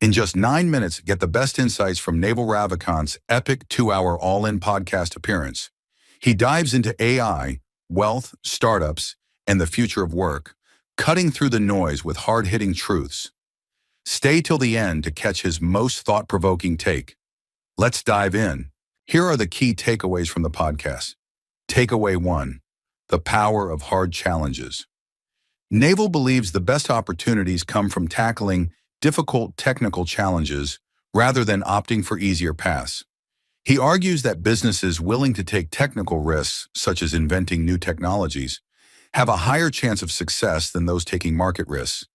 In just 9 minutes, get the best insights from Naval Ravikant's epic 2-hour All-In podcast appearance. He dives into AI, wealth, startups, and the future of work, cutting through the noise with hard-hitting truths. Stay till the end to catch his most thought-provoking take. Let's dive in. Here are the key takeaways from the podcast. Takeaway 1. The power of hard challenges. Naval believes the best opportunities come from tackling difficult technical challenges rather than opting for easier paths. He argues that businesses willing to take technical risks, such as inventing new technologies, have a higher chance of success than those taking market risks,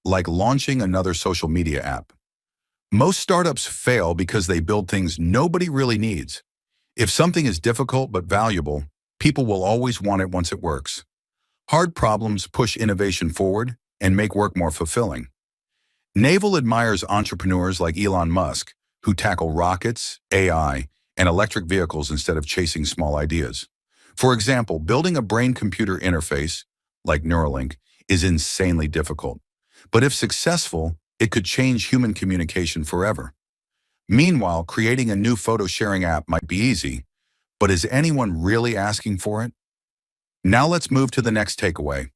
like launching another social media app. Most startups fail because they build things nobody really needs. If something is difficult but valuable, people will always want it once it works. Hard problems push innovation forward and make work more fulfilling. Naval admires entrepreneurs like Elon Musk, who tackle rockets, AI, and electric vehicles instead of chasing small ideas. For example, building a brain-computer interface, like Neuralink, is insanely difficult. But if successful, it could change human communication forever. Meanwhile, creating a new photo-sharing app might be easy, but is anyone really asking for it? Now let's move to the next takeaway.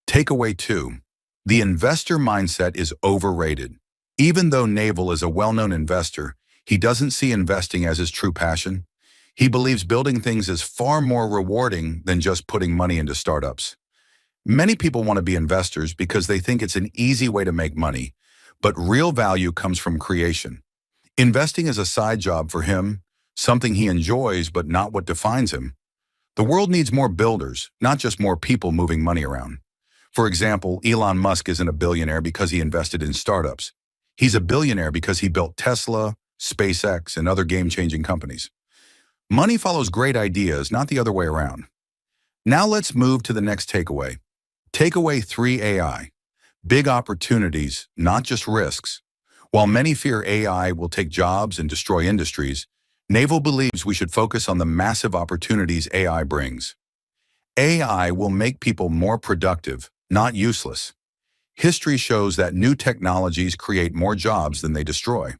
Takeaway 2. The investor mindset is overrated. Even though Naval is a well-known investor, he doesn't see investing as his true passion. He believes building things is far more rewarding than just putting money into startups. Many people want to be investors because they think it's an easy way to make money, but real value comes from creation. Investing is a side job for him, something he enjoys but not what defines him. The world needs more builders, not just more people moving money around. For example, Elon Musk isn't a billionaire because he invested in startups. He's a billionaire because he built Tesla, SpaceX, and other game-changing companies. Money follows great ideas, not the other way around. Now let's move to the next takeaway. Takeaway 3. AI. Big opportunities, not just risks. While many fear AI will take jobs and destroy industries, Naval believes we should focus on the massive opportunities AI brings. AI will make people more productive, not useless. History shows that new technologies create more jobs than they destroy.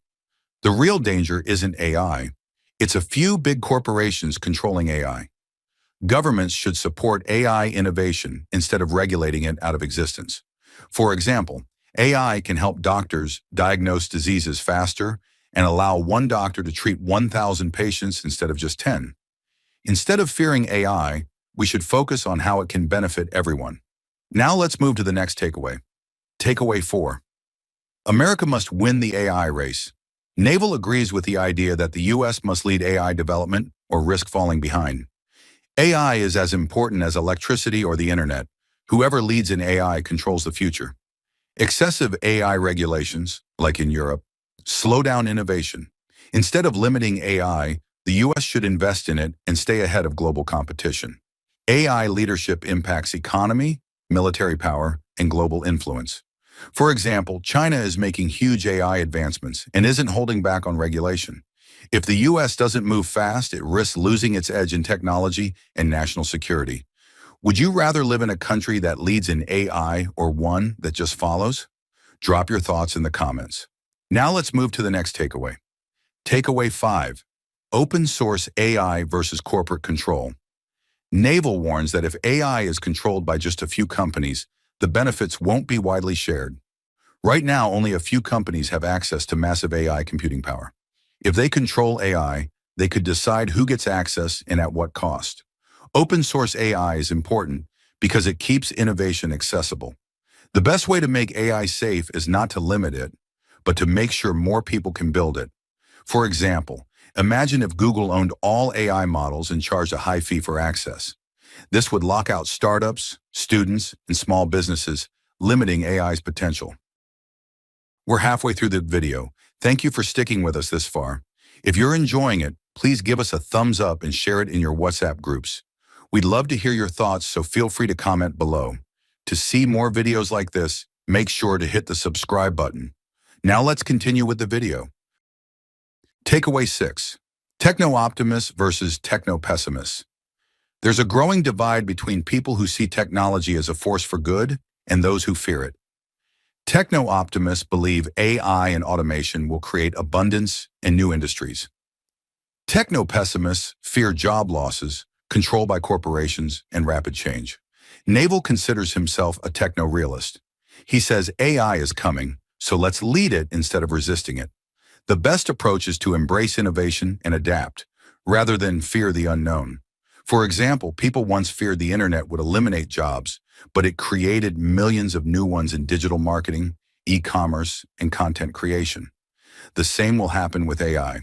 The real danger isn't AI. It's a few big corporations controlling AI. Governments should support AI innovation instead of regulating it out of existence. For example, AI can help doctors diagnose diseases faster and allow one doctor to treat 1,000 patients instead of just 10. Instead of fearing AI, we should focus on how it can benefit everyone. Now let's move to the next takeaway. Takeaway 4. America must win the AI race. Naval agrees with the idea that the U.S. must lead AI development or risk falling behind. AI is as important as electricity or the internet. Whoever leads in AI controls the future. Excessive AI regulations, like in Europe, slow down innovation. Instead of limiting AI, the U.S. should invest in it and stay ahead of global competition. AI leadership impacts economy, military power, and global influence. For example, China is making huge AI advancements and isn't holding back on regulation. If the U.S. doesn't move fast, it risks losing its edge in technology and national security. Would you rather live in a country that leads in AI or one that just follows? Drop your thoughts in the comments. Now let's move to the next takeaway. Takeaway 5. Open source AI versus corporate control. Naval warns that if AI is controlled by just a few companies, the benefits won't be widely shared. Right now, only a few companies have access to massive AI computing power. If they control AI, they could decide who gets access and at what cost. Open source AI is important because it keeps innovation accessible. The best way to make AI safe is not to limit it, but to make sure more people can build it. For example, imagine if Google owned all AI models and charged a high fee for access. This would lock out startups, students, and small businesses, limiting AI's potential. We're halfway through the video. Thank you for sticking with us this far. If you're enjoying it, please give us a thumbs up and share it in your WhatsApp groups. We'd love to hear your thoughts, so feel free to comment below. To see more videos like this, make sure to hit the subscribe button. Now let's continue with the video. Takeaway 6. Techno-Optimists versus Techno-Pessimists. There's a growing divide between people who see technology as a force for good and those who fear it. Techno-optimists believe AI and automation will create abundance and new industries. Techno-pessimists fear job losses, control by corporations, and rapid change. Naval considers himself a techno-realist. He says AI is coming, so let's lead it instead of resisting it. The best approach is to embrace innovation and adapt, rather than fear the unknown. For example, people once feared the internet would eliminate jobs, but it created millions of new ones in digital marketing, e-commerce, and content creation. The same will happen with AI.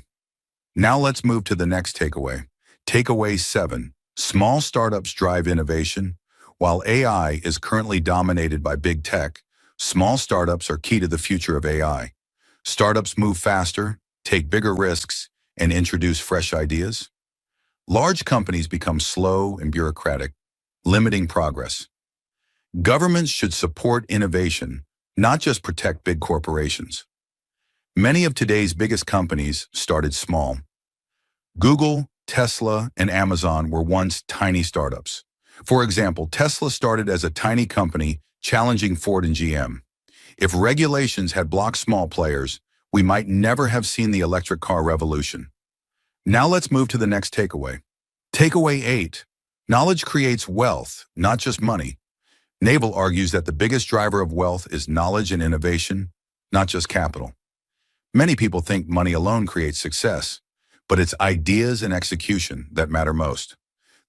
Now let's move to the next takeaway. Takeaway 7. Small startups drive innovation. While AI is currently dominated by big tech, small startups are key to the future of AI. Startups move faster, take bigger risks, and introduce fresh ideas. Large companies become slow and bureaucratic, limiting progress. Governments should support innovation, not just protect big corporations. Many of today's biggest companies started small. Google, Tesla, and Amazon were once tiny startups. For example, Tesla started as a tiny company challenging Ford and GM. If regulations had blocked small players, we might never have seen the electric car revolution. Now let's move to the next takeaway. Takeaway 8. Knowledge creates wealth, not just money. Naval argues that the biggest driver of wealth is knowledge and innovation, not just capital. Many people think money alone creates success, but it's ideas and execution that matter most.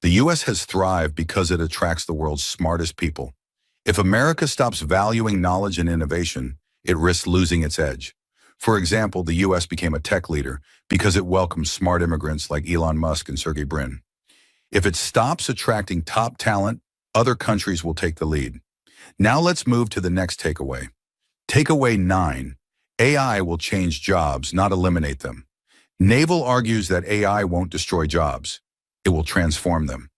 The U.S. has thrived because it attracts the world's smartest people. If America stops valuing knowledge and innovation, it risks losing its edge. For example, the U.S. became a tech leader because it welcomed smart immigrants like Elon Musk and Sergey Brin. If it stops attracting top talent, other countries will take the lead. Now let's move to the next takeaway. Takeaway 9. AI will change jobs, not eliminate them. Naval argues that AI won't destroy jobs. It will transform them.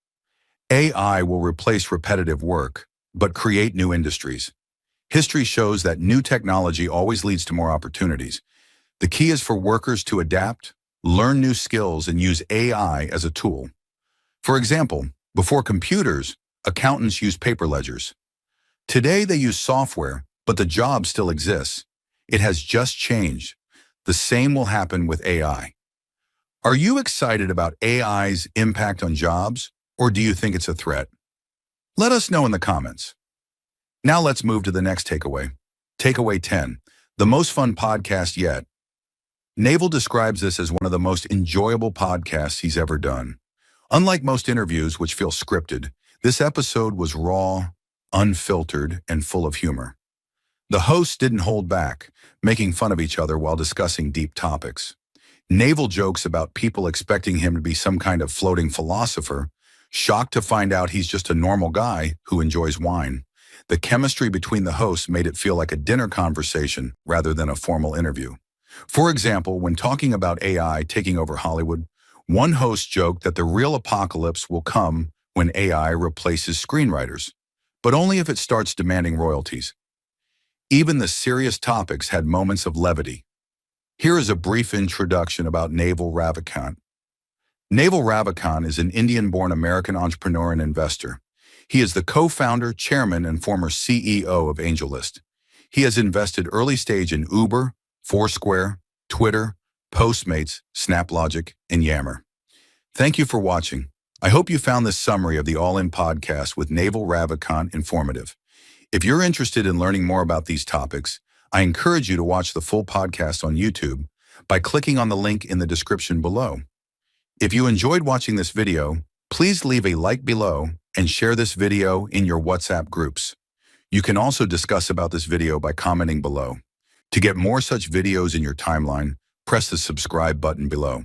AI will replace repetitive work, but create new industries. History shows that new technology always leads to more opportunities. The key is for workers to adapt, learn new skills, and use AI as a tool. For example, before computers, accountants used paper ledgers. Today they use software, but the job still exists. It has just changed. The same will happen with AI. Are you excited about AI's impact on jobs, or do you think it's a threat? Let us know in the comments. Now let's move to the next takeaway. Takeaway 10, the most fun podcast yet. Naval describes this as one of the most enjoyable podcasts he's ever done. Unlike most interviews, which feel scripted, this episode was raw, unfiltered, and full of humor. The hosts didn't hold back, making fun of each other while discussing deep topics. Naval jokes about people expecting him to be some kind of floating philosopher, shocked to find out he's just a normal guy who enjoys wine. The chemistry between the hosts made it feel like a dinner conversation rather than a formal interview. For example, when talking about AI taking over Hollywood, one host joked that the real apocalypse will come when AI replaces screenwriters, but only if it starts demanding royalties. Even the serious topics had moments of levity. Here is a brief introduction about Naval Ravikant. Naval Ravikant is an Indian-born American entrepreneur and investor. He is the co-founder, chairman, and former CEO of AngelList. He has invested early stage in Uber, Foursquare, Twitter, Postmates, SnapLogic, and Yammer. Thank you for watching. I hope you found this summary of the All-In podcast with Naval Ravikant informative. If you're interested in learning more about these topics, I encourage you to watch the full podcast on YouTube by clicking on the link in the description below. If you enjoyed watching this video, please leave a like below and share this video in your WhatsApp groups. You can also discuss about this video by commenting below. To get more such videos in your timeline, press the subscribe button below.